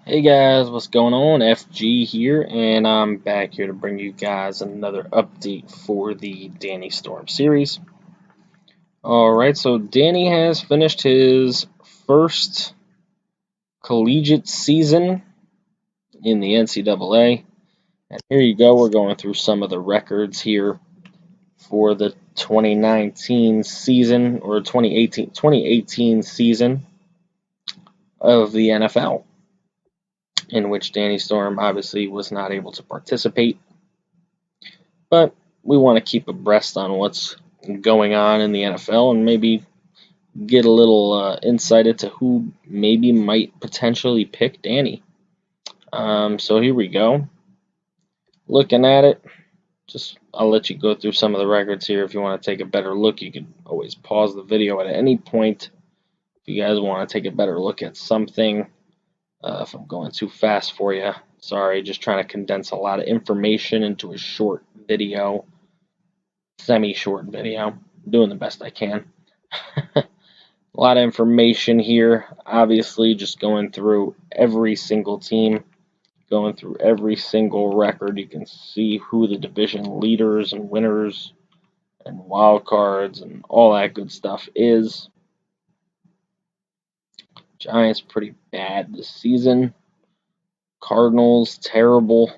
Hey guys, what's going on? FG here, and I'm back here to bring you guys another update for the Danny Storm series. Alright, so Danny has finished his first collegiate season in the NCAA. And here you go, we're going through some of the records here for the 2019 season, or 2018 season of the NFL, in which Danny Storm obviously was not able to participate. But we want to keep abreast on what's going on in the NFL and maybe get a little insight into who maybe might potentially pick Danny. So here we go. Looking at it, I'll let you go through some of the records here. If you want to take a better look, you can always pause the video at any point. If you guys want to take a better look at something, if I'm going too fast for you, sorry, just trying to condense a lot of information into a short video. Semi-short video. I'm doing the best I can. A lot of information here. Obviously, just going through every single team, going through every single record. You can see who the division leaders and winners and wild cards and all that good stuff is. Giants pretty bad this season. Cardinals terrible.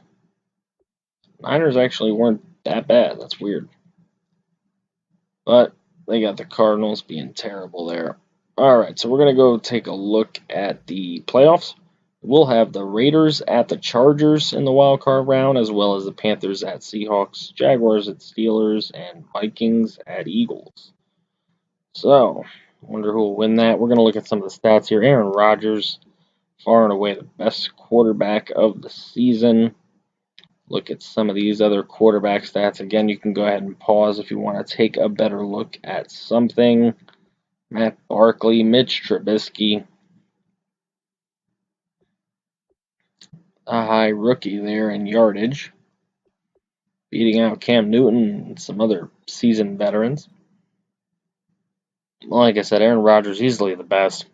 Niners actually weren't that bad. That's weird. But they got the Cardinals being terrible there. Alright, so we're going to go take a look at the playoffs. We'll have the Raiders at the Chargers in the wild card round, as well as the Panthers at Seahawks, Jaguars at Steelers, and Vikings at Eagles. So, I wonder who will win that. We're going to look at some of the stats here. Aaron Rodgers, far and away the best quarterback of the season. Look at some of these other quarterback stats. Again, you can go ahead and pause if you want to take a better look at something. Matt Barkley, Mitch Trubisky. A high rookie there in yardage. Beating out Cam Newton and some other seasoned veterans. Like I said, Aaron Rodgers easily the best.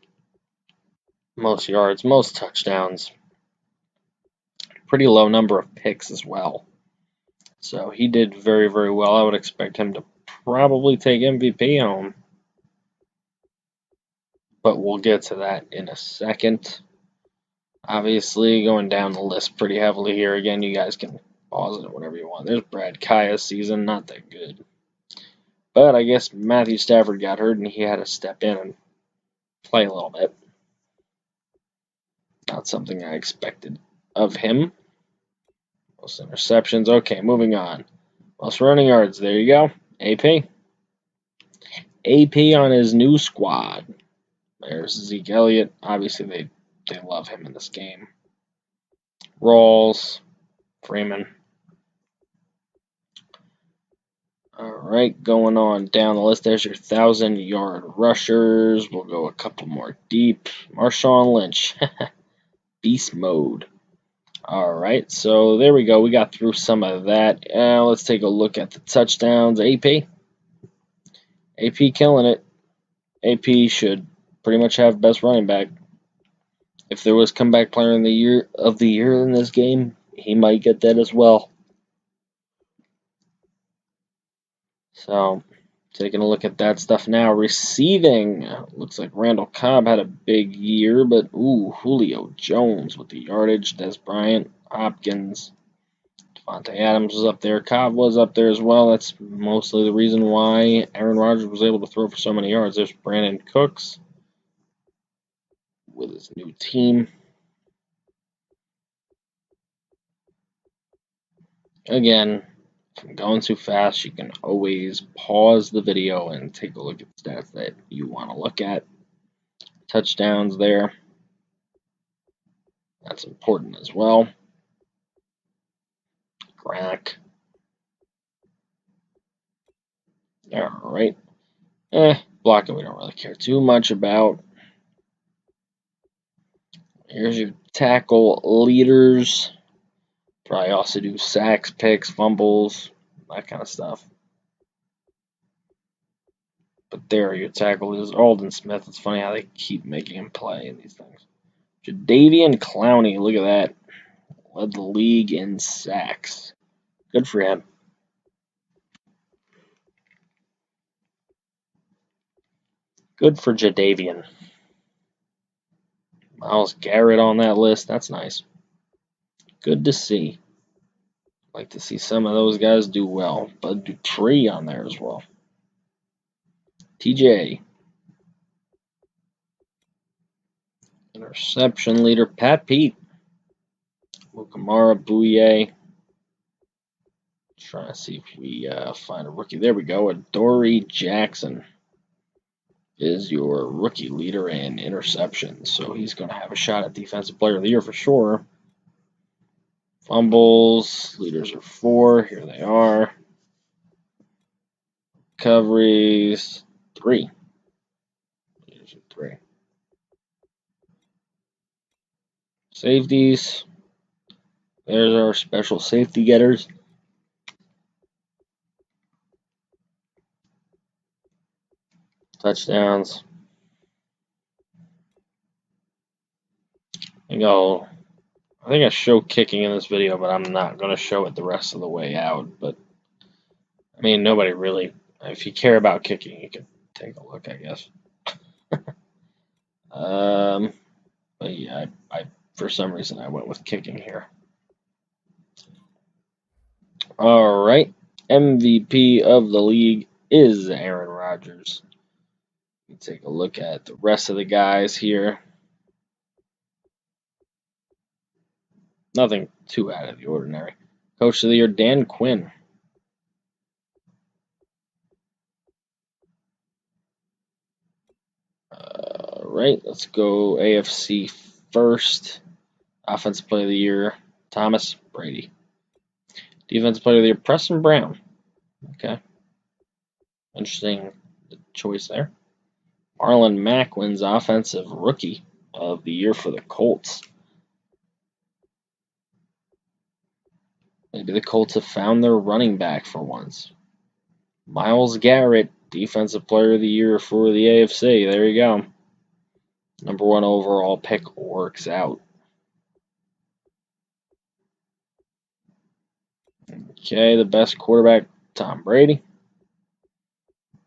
Most yards, most touchdowns. Pretty low number of picks as well. So he did very, very well. I would expect him to probably take MVP home. But we'll get to that in a second. Obviously, going down the list pretty heavily here. Again, you guys can pause it whenever you want. There's Brad Kaya's season, not that good. But I guess Matthew Stafford got hurt and he had to step in and play a little bit. Not something I expected of him. Most interceptions. Okay, moving on. Most running yards. There you go. AP. AP on his new squad. There's Zeke Elliott. Obviously, they love him in this game. Rawls. Freeman. Alright, going on down the list. There's your 1,000-yard rushers. We'll go a couple more deep. Marshawn Lynch. Beast mode. Alright, so there we go. We got through some of that. Let's take a look at the touchdowns. AP. AP killing it. AP should pretty much have best running back. If there was comeback player of the year in this game, he might get that as well. So, taking a look at that stuff now. Receiving. Looks like Randall Cobb had a big year, but Julio Jones with the yardage. Des Bryant, Hopkins, Devontae Adams was up there. Cobb was up there as well. That's mostly the reason why Aaron Rodgers was able to throw for so many yards. There's Brandon Cooks with his new team. Again, if I'm going too fast, you can always pause the video and take a look at the stats that you want to look at. Touchdowns there. That's important as well. Gronk. Alright. Blocking we don't really care too much about. Here's your tackle leaders. Probably also do sacks, picks, fumbles, that kind of stuff. But there are your tackle leaders. Alden Smith. It's funny how they keep making him play in these things. Jadeveon Clowney, look at that. Led the league in sacks. Good for him. Good for Jadeveon. Myles Garrett on that list. That's nice. Good to see. Like to see some of those guys do well. Bud Dupree on there as well. TJ. Interception leader Pat Pete. Mukamara Bouye. Trying to see if we find a rookie. There we go. Adoree Jackson is your rookie leader in interceptions. So he's going to have a shot at Defensive Player of the Year for sure. Fumbles. Leaders are 4. Here they are. Recoveries. 3. Leaders are 3. Safeties. There's our special safety getters. Touchdowns. I think I show kicking in this video, but I'm not going to show it the rest of the way out. But, I mean, nobody really, if you care about kicking, you can take a look, I guess. But yeah, I for some reason I went with kicking here. All right, MVP of the league is Aaron Rodgers. Let me take a look at the rest of the guys here. Nothing too out of the ordinary. Coach of the Year, Dan Quinn. All right, let's go AFC first. Offensive Player of the Year, Thomas Brady. Defensive Player of the Year, Preston Brown. Okay. Interesting choice there. Marlon Mack wins Offensive Rookie of the Year for the Colts. Maybe the Colts have found their running back for once. Myles Garrett, Defensive Player of the Year for the AFC. There you go. Number 1 overall pick works out. Okay, the best quarterback, Tom Brady.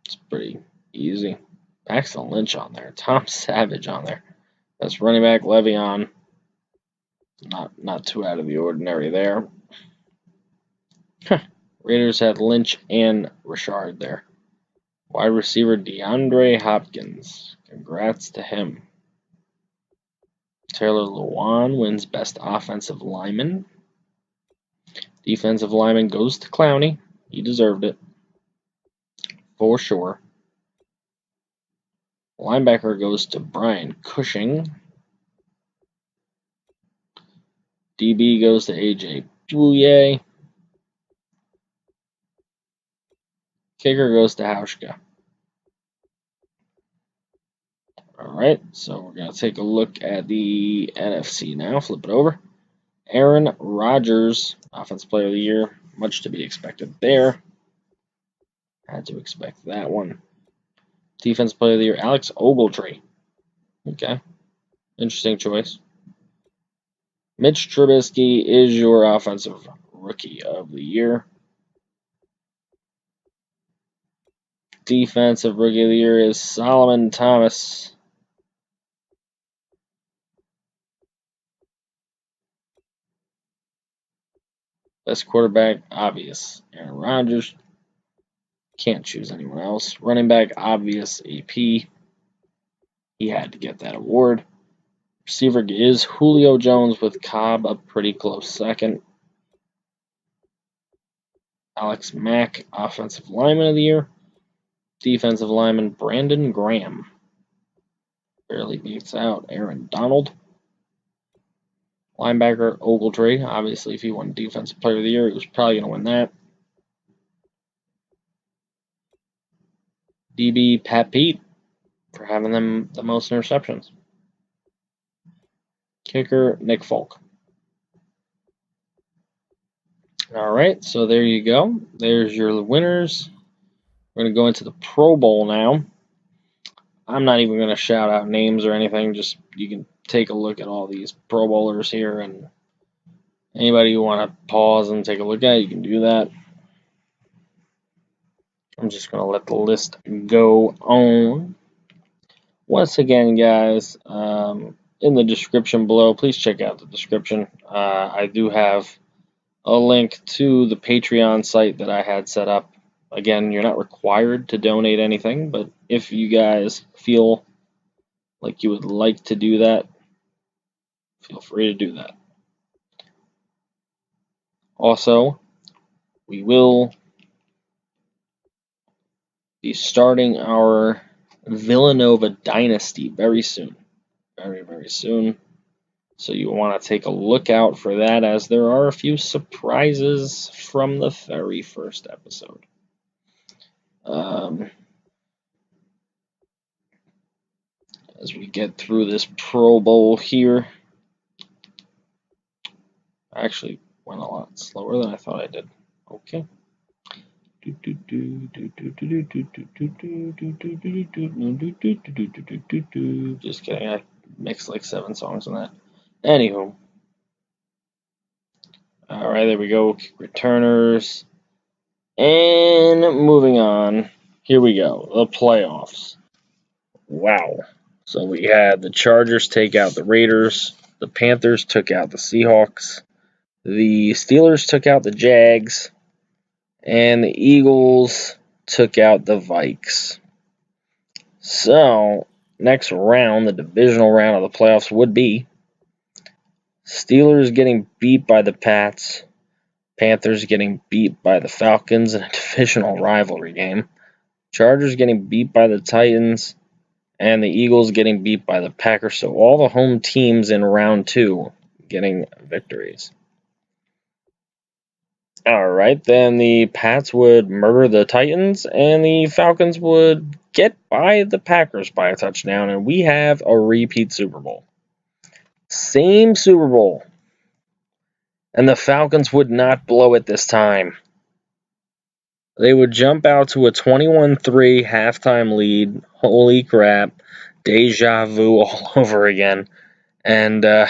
It's pretty easy. Paxton Lynch on there. Tom Savage on there. Best running back, Le'Veon. Not too out of the ordinary there. Raiders had Lynch and Richard there. Wide receiver, DeAndre Hopkins. Congrats to him. Taylor Lewan wins Best Offensive Lineman. Defensive lineman goes to Clowney. He deserved it. For sure. Linebacker goes to Brian Cushing. DB goes to AJ Bouye. Kicker goes to Hauschka. Alright, so we're going to take a look at the NFC now. Flip it over. Aaron Rodgers, Offensive Player of the Year. Much to be expected there. Had to expect that one. Defensive Player of the Year, Alex Ogletree. Okay. Interesting choice. Mitch Trubisky is your Offensive Rookie of the Year. Defensive Rookie of the Year is Solomon Thomas. Best quarterback, obvious, Aaron Rodgers. Can't choose anyone else. Running back, obvious, AP. He had to get that award. Receiver is Julio Jones with Cobb a pretty close second. Alex Mack, Offensive Lineman of the Year. Defensive lineman, Brandon Graham. Barely beats out Aaron Donald. Linebacker, Ogletree. Obviously, if he won Defensive Player of the Year, he was probably going to win that. DB, Pat Pete, for having them the most interceptions. Kicker, Nick Folk. All right, so there you go. There's your winners. We're going to go into the Pro Bowl now. I'm not even going to shout out names or anything. Just you can take a look at all these Pro Bowlers here, and anybody you want to pause and take a look at, you can do that. I'm just going to let the list go on. Once again, guys, in the description below, please check out the description. I do have a link to the Patreon site that I had set up. Again, you're not required to donate anything, but if you guys feel like you would like to do that, feel free to do that. Also, we will be starting our Villanova Dynasty very soon. Very, very soon. So you want to take a look out for that, as there are a few surprises from the very first episode. As we get through this Pro Bowl here, I actually went a lot slower than I thought I did. Okay. Just kidding, I mixed like 7 songs on that. Anywho. Alright, there we go. Kick returners. And moving on. Here we go. The playoffs. Wow. So we had the Chargers take out the Raiders. The Panthers took out the Seahawks. The Steelers took out the Jags. And the Eagles took out the Vikes. So, next round, the divisional round of the playoffs would be Steelers getting beat by the Pats, Panthers getting beat by the Falcons in a divisional rivalry game, Chargers getting beat by the Titans, and the Eagles getting beat by the Packers. So all the home teams in round 2 getting victories. Alright, then the Pats would murder the Titans, and the Falcons would get by the Packers by a touchdown, and we have a repeat Super Bowl. Same Super Bowl. And the Falcons would not blow it this time. They would jump out to a 21-3 halftime lead. Holy crap. Deja vu all over again. And the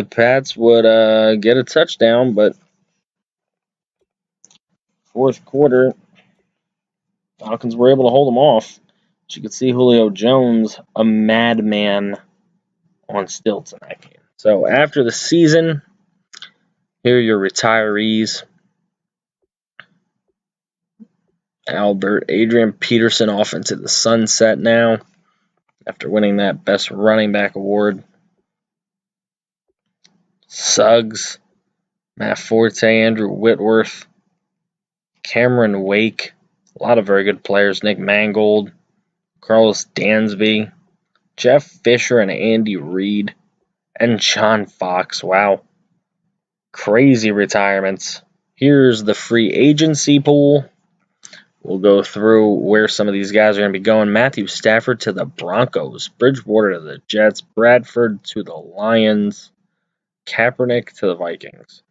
Pats would get a touchdown, but fourth quarter, Falcons were able to hold them off. As you could see, Julio Jones, a madman on stilts in that game. So after the season, here are your retirees. Adrian Peterson off into the sunset now after winning that Best Running Back award. Suggs, Matt Forte, Andrew Whitworth, Cameron Wake, a lot of very good players. Nick Mangold, Carlos Dansby, Jeff Fisher, and Andy Reid, and John Fox. Wow. Crazy retirements. Here's the free agency pool. We'll go through where some of these guys are going to be going. Matthew Stafford to the Broncos. Bridgewater to the Jets. Bradford to the Lions. Kaepernick to the Vikings.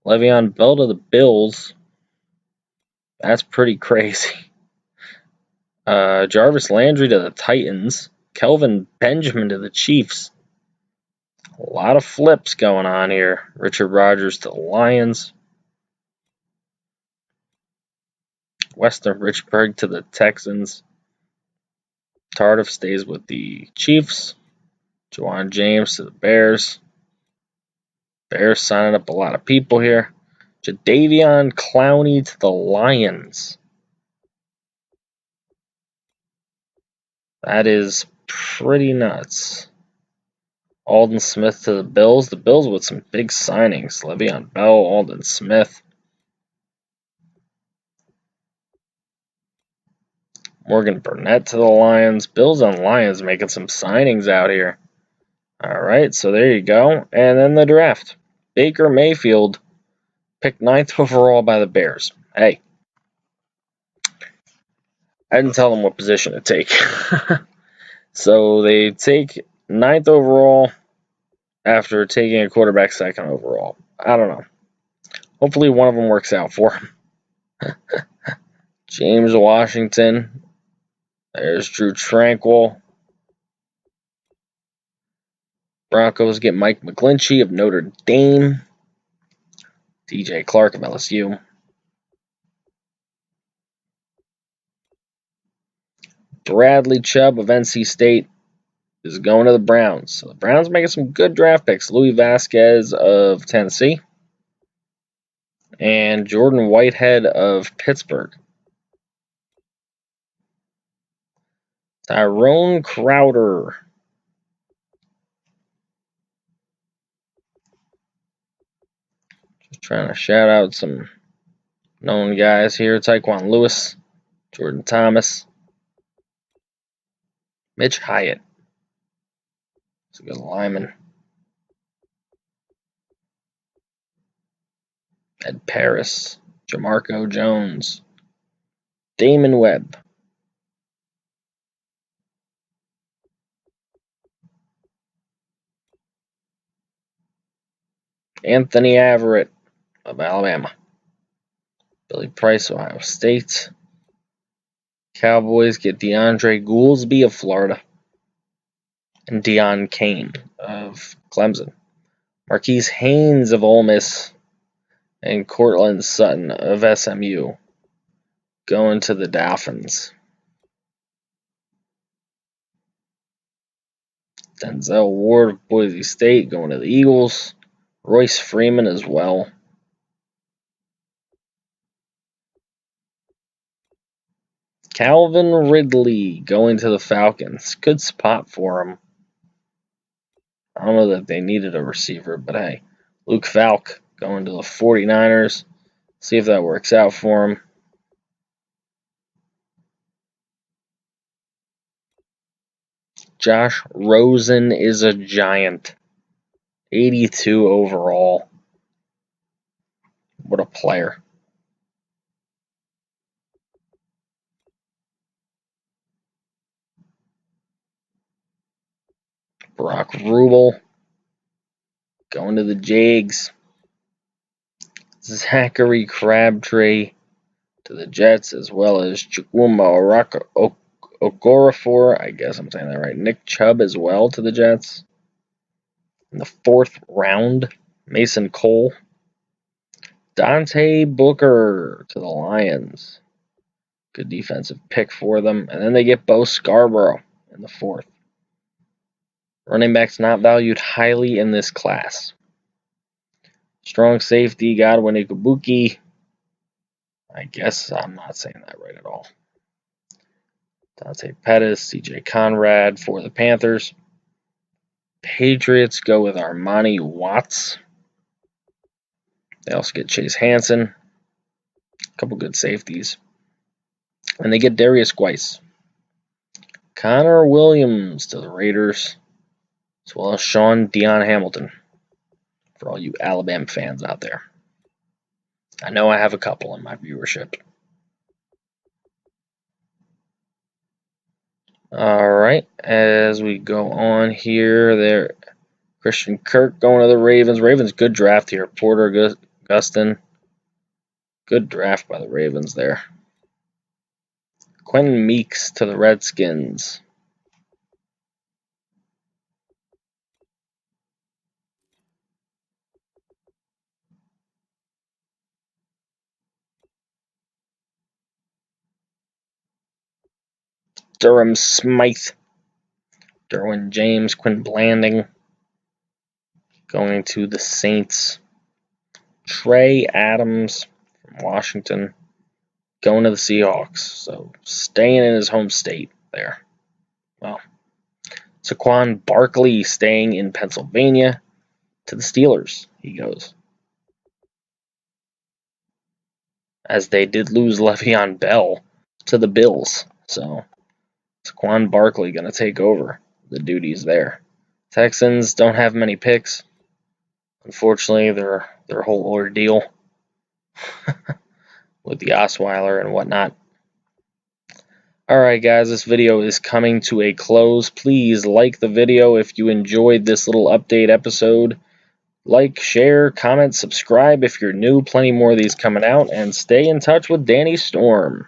Le'Veon Bell to the Bills. That's pretty crazy. Jarvis Landry to the Titans. Kelvin Benjamin to the Chiefs. A lot of flips going on here. Richard Rodgers to the Lions. Weston Richburg to the Texans. Tardif stays with the Chiefs. Juwan James to the Bears. Bears signing up a lot of people here. Jadeveon Clowney to the Lions. That is pretty nuts. Aldon Smith to the Bills. The Bills with some big signings. Le'Veon Bell, Aldon Smith. Morgan Burnett to the Lions. Bills and Lions making some signings out here. Alright, so there you go. And then the draft. Baker Mayfield picked 9th overall by the Bears. Hey, I didn't tell them what position to take. So they take 9th overall after taking a quarterback 2nd overall. I don't know. Hopefully one of them works out for him. James Washington There's Drew Tranquil. Broncos get Mike McGlinchey of Notre Dame. DJ Clark of LSU. Bradley Chubb of NC State is going to the Browns. So the Browns making some good draft picks. Louis Vasquez of Tennessee. And Jordan Whitehead of Pittsburgh. Tyrone Crowder. Just trying to shout out some known guys here. Tyquan Lewis. Jordan Thomas. Mitch Hyatt. He's a good lineman. Ed Paris. Jamarco Jones. Damon Webb. Anthony Averett of Alabama. Billy Price, Ohio State. Cowboys get DeAndre Goolsby of Florida. And Deion Kane of Clemson. Marquise Haynes of Ole Miss. And Cortland Sutton of SMU going to the Dolphins. Denzel Ward of Boise State going to the Eagles. Royce Freeman as well. Calvin Ridley going to the Falcons. Good spot for him. I don't know that they needed a receiver, but hey. Luke Falk going to the 49ers. See if that works out for him. Josh Rosen is a Giant. 82 overall. What a player. Brock Rubel going to the Jags. Zachary Crabtree to the Jets, as well as Chukwuma Okorafor. I guess I'm saying that right. Nick Chubb as well to the Jets. In the 4th round, Mason Cole. Dante Booker to the Lions. Good defensive pick for them. And then they get Bo Scarborough in the 4th. Running backs not valued highly in this class. Strong safety, Godwin Ikubuki. I guess I'm not saying that right at all. Dante Pettis, CJ Conrad for the Panthers. Patriots go with Armani Watts. They also get Chase Hansen. A couple good safeties. And they get Darius Guice. Connor Williams to the Raiders, as well as Sean Dion Hamilton, for all you Alabama fans out there. I know I have a couple in my viewership. All right, as we go on here, there, Christian Kirk going to the Ravens. Ravens, good draft here. Porter Gustin. Good draft by the Ravens there. Quentin Meeks to the Redskins. Durham Smythe. Derwin James, Quinn Blanding. Going to the Saints. Trey Adams from Washington. Going to the Seahawks. So staying in his home state there. Well, Saquon Barkley staying in Pennsylvania. To the Steelers he goes. As they did lose Le'Veon Bell to the Bills. So Saquon Barkley going to take over the duties there. Texans don't have many picks. Unfortunately, their whole ordeal with the Osweiler and whatnot. Alright guys, this video is coming to a close. Please like the video if you enjoyed this little update episode. Like, share, comment, subscribe if you're new. Plenty more of these coming out. And stay in touch with Danny Storm.